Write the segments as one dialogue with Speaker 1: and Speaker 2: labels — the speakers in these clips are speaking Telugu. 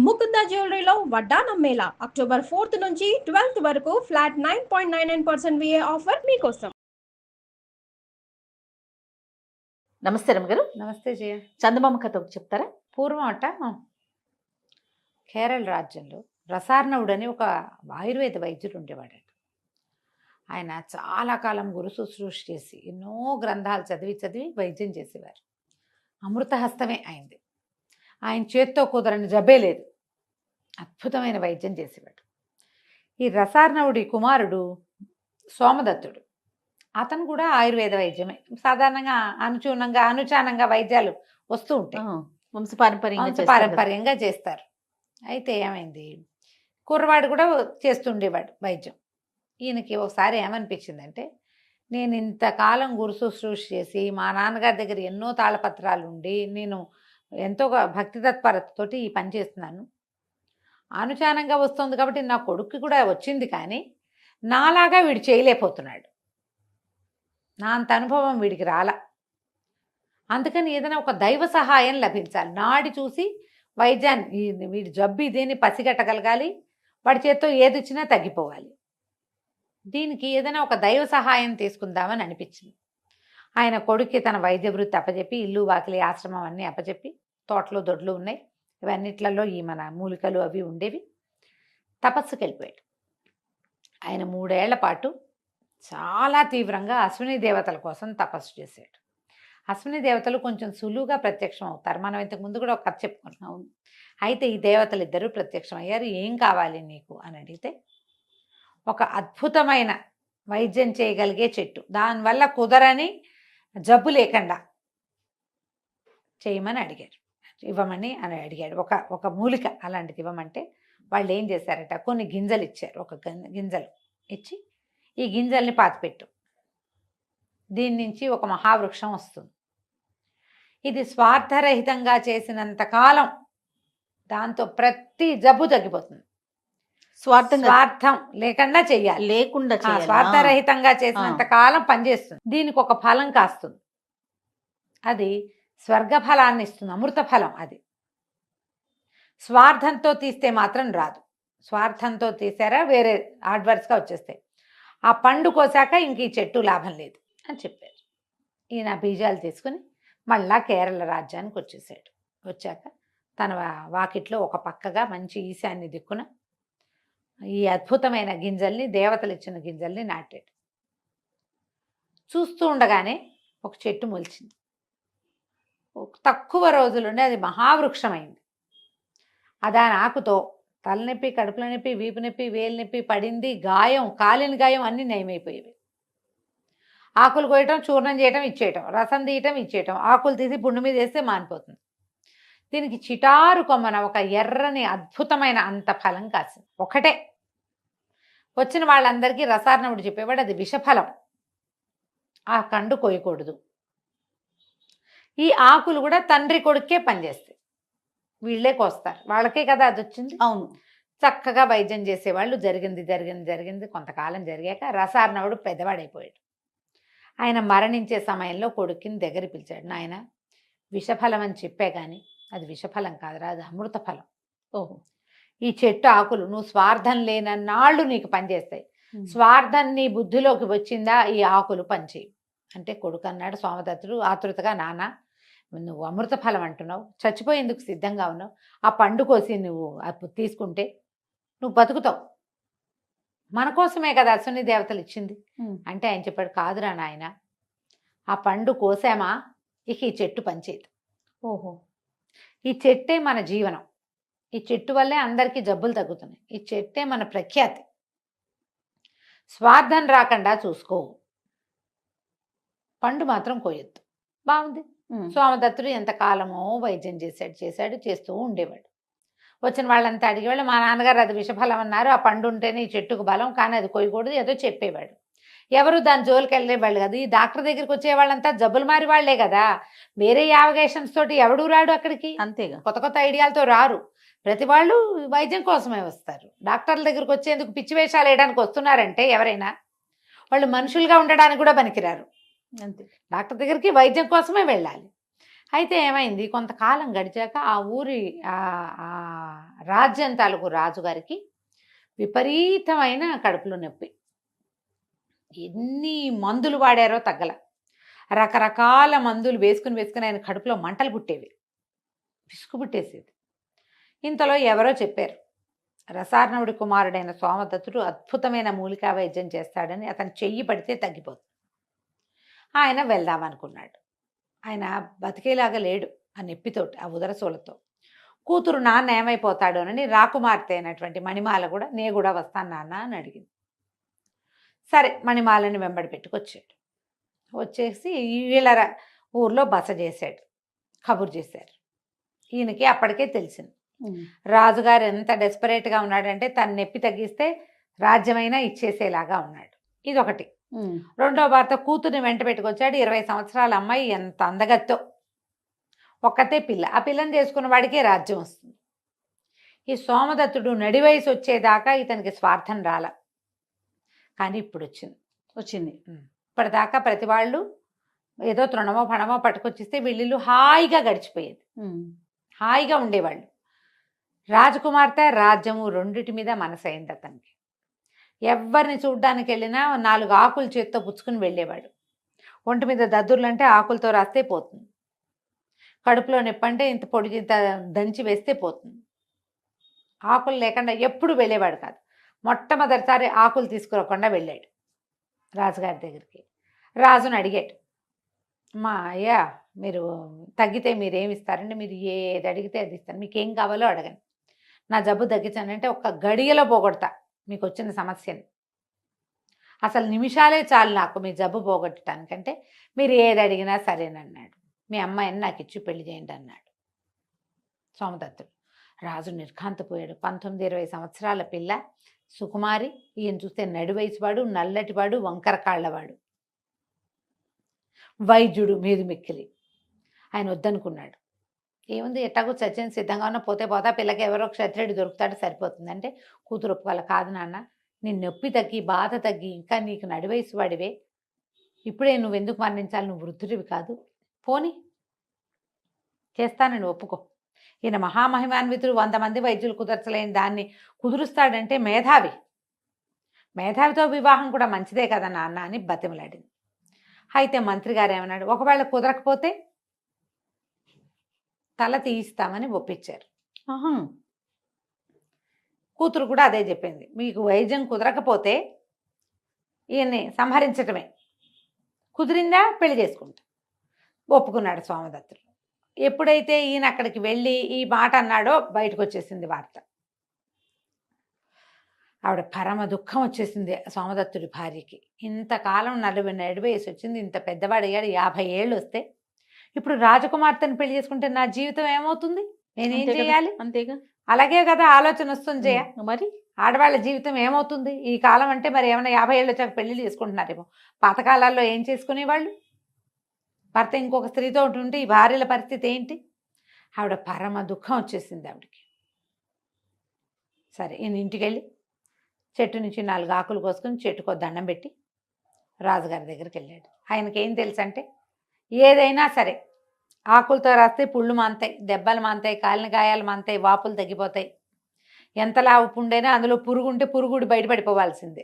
Speaker 1: ముకుంద జ్యువెలరీలో వడ్డానం మేళా అక్టోబర్ 4th నుంచి 12th వరకు ఫ్లాట్ 9.99% విఏ ఆఫర్ మీకోసం.
Speaker 2: నమస్తే రమ్మగారు.
Speaker 3: నమస్తే జయ.
Speaker 2: చందమామ కథ ఒకటి చెప్తారా?
Speaker 3: పూర్వం అట కేరళ రాజ్యంలో రసార్ణవుడు అని ఒక ఆయుర్వేద వైద్యుడు ఉండేవాడట. ఆయన చాలా కాలం గురు శుశ్రూష చేసి ఎన్నో గ్రంథాలు చదివి వైద్యం చేసేవారు. అమృతహస్తమే అయింది. ఆయన చేత్తో కుదరని జబ్బే లేదు. అద్భుతమైన వైద్యం చేసేవాడు. ఈ రసార్ణవుడి కుమారుడు సోమదత్తుడు. అతను కూడా ఆయుర్వేద వైద్యమే. సాధారణంగా అనుచానంగా వైద్యాలు వస్తూ ఉంటాయి, వంశపారంపర్యంగా చేస్తారు. అయితే ఏమైంది, కుర్రవాడు కూడా చేస్తుండేవాడు వైద్యం. ఈయనకి ఒకసారి ఏమనిపించిందంటే, నేను ఇంతకాలం గురు శుశ్రూష చేసి మా నాన్నగారి దగ్గర ఎన్నో తాళపత్రాలు ఉండి నేను ఎంతో భక్తి తత్పరతతోటి ఈ పని చేస్తున్నాను. అనుచానంగా వస్తుంది కాబట్టి నా కొడుక్కి కూడా వచ్చింది, కానీ నాలాగా వీడు చేయలేకపోతున్నాడు. నా అంత అనుభవం వీడికి రాలా. అందుకని ఏదైనా ఒక దైవ సహాయం లభించాలి. నాడి చూసి వైద్యాన్ని, వీడి జబ్బు ఇదేని పసిగట్టగలగాలి. వాడి చేత్తో ఏది ఇచ్చినా తగ్గిపోవాలి. దీనికి ఏదైనా ఒక దైవ సహాయం తీసుకుందామని అనిపించింది. ఆయన కొడుక్కి తన వైద్య వృత్తి అప్పచెప్పి, ఇల్లు వాకిలి ఆశ్రమం అన్నీ అప్పచెప్పి, తోటలు దొడ్లు ఉన్నాయి, ఇవన్నిట్లలో ఈ మన మూలికలు అవి ఉండేవి. తపస్సుకి వెళ్ళిపోయాడు. ఆయన 3 ఏళ్ల పాటు చాలా తీవ్రంగా అశ్విని దేవతల కోసం తపస్సు చేశాడు. అశ్విని దేవతలు కొంచెం సులువుగా ప్రత్యక్షం అవుతారు. మనం ఇంతకుముందు కూడా ఒక కథ చెప్పుకున్నాం. అయితే ఈ దేవతలు ఇద్దరు ప్రత్యక్షం అయ్యారు. ఏం కావాలి నీకు అని అడిగితే, ఒక అద్భుతమైన వైద్యం చేయగలిగే చెట్టు, దానివల్ల కుదరని జబ్బు లేకుండా చేయమని అడిగారు. ఇవ్వమని అని అడిగాడు. ఒక మూలిక అలాంటిది ఇవ్వమంటే వాళ్ళు ఏం చేశారట, కొన్ని గింజలు ఇచ్చారు. ఒక గింజలు ఇచ్చి, ఈ గింజల్ని పాతిపెట్టు, దీని నుంచి ఒక మహావృక్షం వస్తుంది. ఇది స్వార్థరహితంగా చేసినంతకాలం దాంతో ప్రతి జబ్బు తగ్గిపోతుంది. స్వార్థం లేకుండా చెయ్యాలి, స్వార్థరహితంగా చేసినంత కాలం పనిచేస్తుంది. దీనికి ఒక ఫలం కాస్తుంది, అది స్వర్గ ఫలాన్ని ఇస్తుంది, అమృత ఫలం. అది స్వార్థంతో తీస్తే మాత్రం రాదు. స్వార్థంతో తీసారా వేరే అడ్వర్స్గా వచ్చేస్తాయి. ఆ పండు కోసాక ఇంక ఈ చెట్టు లాభం లేదు అని చెప్పారు. ఈయన బీజాలు తీసుకుని మళ్ళా కేరళ రాజ్యానికి వచ్చేసాడు. వచ్చాక తన వాకిట్లో ఒక పక్కగా మంచి ఈశాన్య దిక్కున ఈ అద్భుతమైన గింజల్ని, దేవతలు ఇచ్చిన గిన్నెల్ని నాటాడు. చూస్తూ ఉండగానే ఒక చెట్టు మొలిచింది. తక్కువ రోజులుండి అది మహావృక్షమైంది. దాని ఆకుతో తలనొప్పి, కడుపుల నొప్పి, వీపు నొప్పి, వేలు నొప్పి, పడింది గాయం, కాలిన గాయం అన్నీ నయమైపోయేవి. ఆకులు కోయటం, చూర్ణం చేయటం, ఇచ్చేయటం, రసం తీయటం, ఇచ్చేయటం, ఆకులు తీసి పుండు మీద వేస్తే మానిపోతుంది. దీనికి చిటారు కొమ్మన ఒక ఎర్రని అద్భుతమైన అంత ఫలం కాసింది. ఒకటే. వచ్చిన వాళ్ళందరికీ రసార్ణవుడు చెప్పేవాడు, అది విషఫలం, ఆ కండు కోయకూడదు. ఈ ఆకులు కూడా తండ్రి కొడుకే పనిచేస్తాయి, వీళ్ళే కోస్తారు, వాళ్ళకే కదా అది వచ్చింది.
Speaker 2: అవును.
Speaker 3: చక్కగా వైద్యం చేసేవాళ్ళు. జరిగింది కొంతకాలం జరిగాక రసార్ణవుడు పెద్దవాడైపోయాడు. ఆయన మరణించే సమయంలో కొడుకుని దగ్గర పిలిచాడు. నాయన, విషఫలం అని చెప్పే కానీ అది విషఫలం కాదురా, అది అమృత ఫలం. ఓహో, ఈ చెట్టు ఆకులు నువ్వు స్వార్థం లేనన్నాళ్ళు నీకు పనిచేస్తాయి. స్వార్థం నీ బుద్ధిలోకి వచ్చిందా, ఈ ఆకులు పనిచేయి అంటే కొడుకు అన్నాడు. సోమదత్తుడు ఆతృతగా, నాన్న నువ్వు అమృత ఫలం అంటున్నావు, చచ్చిపోయేందుకు సిద్ధంగా ఉన్నావు, ఆ పండు కోసి నువ్వు అప్పుడు తీసుకుంటే నువ్వు బతుకుతావు, మన కోసమే కదా అశ్విని దేవతలు ఇచ్చింది అంటే ఆయన చెప్పాడు, కాదురా నాయన, ఆ పండు కోసామా ఇక ఈ చెట్టు పనిచేయదు. ఓహో, ఈ చెట్టే మన జీవనం, ఈ చెట్టు వల్లే అందరికీ జబ్బులు తగ్గుతున్నాయి, ఈ చెట్టే మన ప్రఖ్యాతి, స్వార్థం రాకుండా చూసుకో, పండు మాత్రం కోయొద్దు. బాగుంది. సోమదత్తుడు ఎంతకాలమో వైద్యం చేస్తూ ఉండేవాడు. వచ్చిన వాళ్ళంతా అడిగేవాళ్ళు, మా నాన్నగారు అది విషఫలం అన్నారు, ఆ పండు ఉంటేనే ఈ చెట్టుకు బలం, కానీ అది కొయ్యకూడదు, ఏదో చెప్పేవాడు. ఎవరు దాని జోలికి వెళ్ళేవాళ్ళు కదా. ఈ డాక్టర్ దగ్గరికి వచ్చే వాళ్ళంతా జబ్బులు మారి వాళ్లే కదా, వేరే యావగేషన్స్ తోటి ఎవడు రాడు అక్కడికి. అంతేగా, కొత్త కొత్త ఐడియాలతో రారు. ప్రతి వాళ్ళు వైద్యం కోసమే వస్తారు. డాక్టర్ల దగ్గరికి వచ్చేందుకు పిచ్చి వేషాలు వేయడానికి వస్తున్నారంటే ఎవరైనా వాళ్ళు మనుషులుగా ఉండడానికి కూడా పనికిరారు. అంతే, డాక్టర్ దగ్గరికి వైద్యం కోసమే వెళ్ళాలి. అయితే ఏమైంది, కొంతకాలం గడిచాక ఆ ఊరి ఆ రాజ్యం తాలూకు రాజుగారికి విపరీతమైన కడుపులో నొప్పి. ఎన్ని మందులు వాడారో తగ్గల. రకరకాల మందులు వేసుకుని ఆయన కడుపులో మంటలు పుట్టేవి, విసుగు పుట్టేసేది. ఇంతలో ఎవరో చెప్పారు, రసార్ణవుడి కుమారుడైన సోమదత్తుడు అద్భుతమైన మూలికా వైద్యం చేస్తాడని, అతను చెయ్యి పడితే తగ్గిపోతుంది. ఆయన వెళ్దామనుకున్నాడు. ఆయన బతికేలాగా లేడు ఆ నొప్పితోటి, ఆ ఉదరసోలతో. కూతురు నాన్న ఏమైపోతాడు అని రాకుమార్తె అయినటువంటి మణిమాల కూడా, నే కూడా వస్తాను నాన్న అని అడిగింది. సరే మణిమాలని వెంబడి పెట్టుకొచ్చాడు. వచ్చేసి వీళ్ళ ఊర్లో బస చేశాడు. కబురు చేశారు. ఈయనకి అప్పటికే తెలిసింది రాజుగారు ఎంత డెస్పరేట్గా ఉన్నాడంటే తన నొప్పి తగ్గిస్తే రాజ్యమైనా ఇచ్చేసేలాగా ఉన్నాడు. ఇదొకటి. రెండో భర్త కూతుర్ని వెంట పెట్టుకొచ్చాడు. 20 సంవత్సరాల అమ్మాయి, ఎంత అందగత్తో, ఒక్కతే పిల్ల. ఆ పిల్లని చేసుకున్న వాడికే రాజ్యం వస్తుంది. ఈ సోమదత్తుడు నడి వయసు వచ్చేదాకా ఇతనికి స్వార్థం రాల, కానీ ఇప్పుడు వచ్చింది. ఇప్పటిదాకా ప్రతి వాళ్ళు ఏదో తృణమో పణమో పట్టుకొచ్చిస్తే వీళ్ళు హాయిగా గడిచిపోయేది, హాయిగా ఉండేవాళ్ళు. రాజకుమార్తె రాజ్యము రెండిటి మీద మనసైంది అతనికి. ఎవరిని చూడ్డానికి వెళ్ళినా 4 ఆకులు చేత్తో పుచ్చుకుని వెళ్ళేవాడు. ఒంటి మీద దద్దుర్లంటే ఆకులతో రాస్తే పోతుంది, కడుపులో నొప్పంటే ఇంత పొడి ఇంత దంచి వేస్తే పోతుంది. ఆకులు లేకుండా ఎప్పుడు వెళ్ళేవాడు కాదు. మొట్టమొదటిసారి ఆకులు తీసుకురాకుండా వెళ్ళాడు రాజుగారి దగ్గరికి. రాజుని అడిగాడు, మా అయ్యా మీరు తగ్గితే మీరేమి ఇస్తారంటే, మీరు ఏది అడిగితే అది ఇస్తాను, మీకేం కావాలో అడగండి, నా జబ్బు తగ్గించానంటే ఒక్క గడియలో పోగొడతా మీకు వచ్చిన సమస్యని. అసలు నిమిషాలే చాలు నాకు మీ జబ్బు పోగొట్టడానికంటే, మీరు ఏది అడిగినా సరేనన్నాడు. మీ అమ్మాయిని నాకు ఇచ్చి పెళ్లి చేయండి అన్నాడు సోమదత్తుడు. రాజు నిర్ఘాంతపోయాడు. 19-20 సంవత్సరాల పిల్ల, సుకుమారి. ఈయన చూస్తే నడి వయసువాడు, నల్లటివాడు, వంకర కాళ్ళవాడు, వైద్యుడు మీదు మిక్కిలి. ఆయన వద్దనుకున్నాడు. ఏముంది, ఎట్టాగో చచ్చిన సిద్ధంగా ఉన్న, పోతే పోతా, పిల్లకి ఎవరో క్షత్రియుడు దొరుకుతాడు సరిపోతుంది అంటే, కూతురు ఒప్పుకోవాలి. కాదు నాన్న, నీ నొప్పి తగ్గి బాధ తగ్గి ఇంకా నీకు నడి వయసు వాడివే, ఇప్పుడే నువ్వెందుకు మరణించాలి, నువ్వు వృద్ధుడివి కాదు, పోని చేస్తానని ఒప్పుకో. ఈయన మహామహిమాన్వితుడు, 100 మంది వైద్యులు కుదర్చలేని దాన్ని కుదురుస్తాడంటే మేధావి, మేధావితో వివాహం కూడా మంచిదే కదా నాన్న అని బతిమలాడింది. అయితే మంత్రి గారు ఏమన్నాడు, ఒకవేళ కుదరకపోతే తల తీయిస్తామని ఒప్పించారు. కూతురు కూడా అదే చెప్పింది, మీకు వైద్యం కుదరకపోతే ఈయన్ని సంహరించటమే, కుదిరిందా పెళ్లి చేసుకుంటా. ఒప్పుకున్నాడు సోమదత్తుడు. ఎప్పుడైతే ఈయన అక్కడికి వెళ్ళి ఈ మాట అన్నాడో బయటకు వచ్చేసింది వార్త. ఆవిడ పరమ దుఃఖం వచ్చేసింది సోమదత్తుడి భార్యకి. ఇంతకాలం 40 వయసు వచ్చింది, ఇంత పెద్దవాడయ్యాడు, 50 ఏళ్ళు వస్తే ఇప్పుడు రాజకుమార్తెను పెళ్లి చేసుకుంటే నా జీవితం ఏమవుతుంది, నేనేం చేయాలి? అంతేగా, అలాగే కదా ఆలోచన వస్తుంది జయ. మరి ఆడవాళ్ళ జీవితం ఏమవుతుంది ఈ కాలం అంటే? మరి ఏమైనా 50 ఏళ్ళు వచ్చాక పెళ్లి చేసుకుంటున్నారేమో. పాతకాలాల్లో ఏం చేసుకునేవాళ్ళు? భర్త ఇంకొక స్త్రీతో ఉంటే ఈ భార్యల పరిస్థితి ఏంటి? ఆవిడ పరమ దుఃఖం వచ్చేసింది ఆవిడకి. సరే ఈయన ఇంటికి వెళ్ళి చెట్టు నుంచి 4 ఆకులు కోసుకొని చెట్టుకో దండం పెట్టి రాజుగారి దగ్గరికి వెళ్ళాడు. ఆయనకి ఏం తెలుసు అంటే, ఏదైనా సరే ఆకులతో రాస్తే పుళ్ళు మాంతాయి, దెబ్బలు మాంతాయి, కాలిన గాయాలు మాంతాయి, వాపులు తగ్గిపోతాయి. ఎంతలా పుండైనా అందులో పురుగుంటే పురుగుడు బయటపడిపోవాల్సిందే.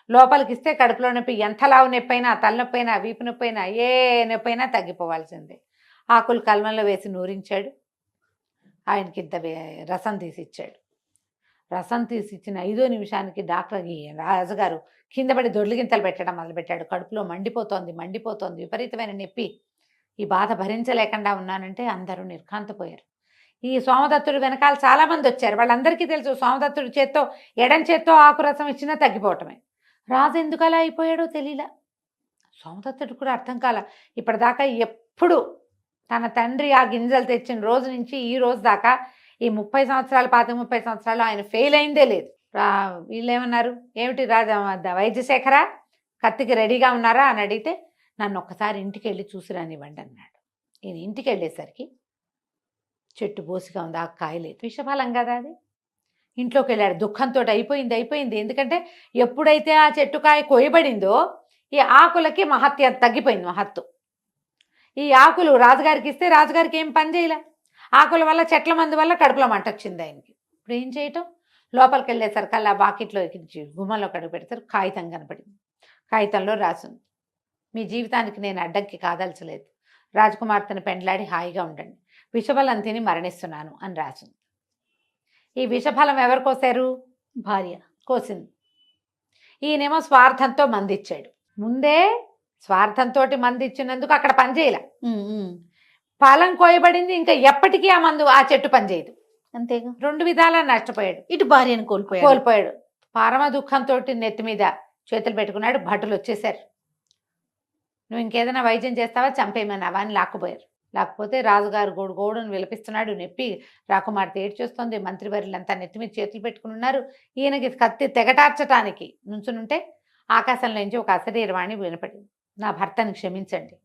Speaker 3: లోపలికి ఇస్తే కడుపులో నొప్పి, ఎంత లావు నొప్పి అయినా, తలనొప్పి అయినా, వీపు నొప్పి అయినా, ఏ నొప్పి అయినా తగ్గిపోవాల్సిందే. ఆకులు కల్మంలో వేసి నూరించాడు. ఆయనకి ఇంత రసం తీసి ఇచ్చాడు. రసం తీసి ఇచ్చిన 5వ నిమిషానికి డాక్టర్ రాజుగారు కింద పడి దొర్లిగింతలు పెట్టడం మొదలుపెట్టాడు. కడుపులో మండిపోతోంది, విపరీతమైన నొప్పి, ఈ బాధ భరించలేకుండా ఉన్నానంటే అందరూ నిర్ఘాంతపోయారు. ఈ సోమదత్తుడు వెనకాల చాలామంది వచ్చారు. వాళ్ళందరికీ తెలుసు సోమదత్తుడి చేత్తో, ఎడం చేత్తో ఆకు రసం ఇచ్చినా తగ్గిపోవటమే. రాజు ఎందుకు అలా అయిపోయాడో తెలియలా. సోమదత్తుడు కూడా అర్థం కాల. ఇప్పటిదాకా ఎప్పుడు తన తండ్రి ఆ గింజలు తెచ్చిన రోజు నుంచి ఈ రోజు దాకా ఈ 30 సంవత్సరాలు 30 సంవత్సరాలు ఆయన ఫెయిల్ అయిందే లేదు. వీళ్ళు ఏమన్నారు, ఏమిటి వైద్యశేఖర కత్తికి రెడీగా ఉన్నారా అని అడిగితే, నన్ను ఒక్కసారి ఇంటికి వెళ్ళి చూసి రానివ్వండి అన్నాడు. ఈయన ఇంటికి వెళ్ళేసరికి చెట్టు బోసిగా ఉంది, ఆ కాయ లేదు. విషఫలం కదా అది. ఇంట్లోకి వెళ్ళాడు. దుఃఖంతో అయిపోయింది. ఎందుకంటే ఎప్పుడైతే ఆ చెట్టు కాయ కోయబడిందో ఈ ఆకులకి తగ్గిపోయింది మహత్తు. ఈ ఆకులు రాజుగారికి ఇస్తే రాజుగారికి ఏం పని చేయలే. ఆకుల వల్ల చెట్ల మందు వల్ల కడుపులో మంట వచ్చింది ఆయనకి. ఇప్పుడు ఏం చేయటం, లోపలికి వెళ్ళేసరికల్లా బాకెట్లో ఎక్కించి గుమ్మంలో కడుగు పెడతారు. కాగితం కనపడింది. కాగితంలో రాసింది, మీ జీవితానికి నేను అడ్డంకి కాదల్చలేదు, రాజకుమార్తెను పెండ్లాడి హాయిగా ఉండండి, విషఫలం తిని మరణిస్తున్నాను అని రాసింది. ఈ విషఫలం ఎవరు కోసారు?
Speaker 2: భార్య
Speaker 3: కోసింది. ఈయనేమో స్వార్థంతో మందిచ్చాడు. ముందే స్వార్థంతో మందిచ్చినందుకు అక్కడ పనిచేయలే. ఫలం కోయబడింది, ఇంకా ఎప్పటికీ ఆ మందు ఆ చెట్టు పనిచేయదు.
Speaker 2: అంతేగా,
Speaker 3: 2 విధాలా నష్టపోయాడు.
Speaker 2: ఇటు భార్యను
Speaker 3: కోల్పోయాడు. పరమ దుఃఖంతో నెత్తి మీద చేతులు పెట్టుకున్నాడు. భటులు వచ్చేసారు, నువ్వు ఇంకేదైనా వైద్యం చేస్తావా, చంపేయమన్నావా అని లాక్కుపోయారు. లేకపోతే రాజుగారు గోడును విలపిస్తున్నాడు, నొప్పి, రాకుమార్తె ఏడ్చేస్తుంది, మంత్రివర్యులంతా నెత్తి మీద చేతులు పెట్టుకుని ఉన్నారు. ఈయనకి కత్తి తెగటార్చటానికి నుంచునుంటే ఆకాశంలోంచి ఒక అశరీరవాణి వినపడింది, నా భర్తని క్షమించండి,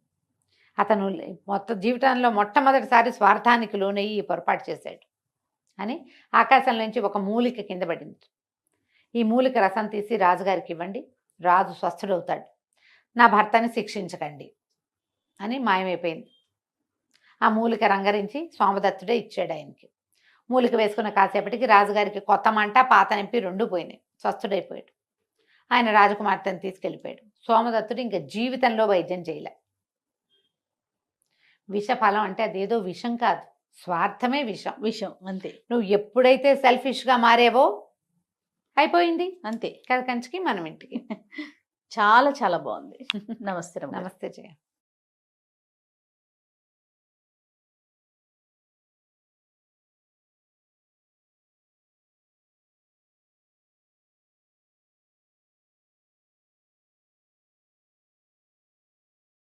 Speaker 3: అతను మొత్తం జీవితంలో మొట్టమొదటిసారి స్వార్థానికి లోనయ్యి పొరపాటు చేశాడు అని ఆకాశంలోంచి ఒక మూలిక కింద పడింది. ఈ మూలిక రసం తీసి రాజుగారికి ఇవ్వండి, రాజు స్వస్థుడవుతాడు, నా భర్తని శిక్షించకండి అని మాయమైపోయింది. ఆ మూలిక రంగరించి సోమదత్తుడే ఇచ్చాడు ఆయనకి. మూలిక వేసుకున్న కాసేపటికి రాజుగారికి కొత్త మంట పాత నొప్పి 2 పోయినాయి. స్వస్థుడైపోయాడు. ఆయన రాజకుమార్తెను తీసుకెళ్ళిపోయాడు. సోమదత్తుడు ఇంకా జీవితంలో వైద్యం చేయలే. విషఫలం అంటే అదేదో విషం కాదు, స్వార్థమే విషం.
Speaker 2: విషయం అంతే.
Speaker 3: నువ్వు ఎప్పుడైతే సెల్ఫిష్గా మారేవో అయిపోయింది
Speaker 2: అంతే.
Speaker 3: కథ కంచికి మనం ఇంటికి.
Speaker 2: చాలా చాలా బాగుంది. నమస్తే.
Speaker 3: నమస్తే జయ.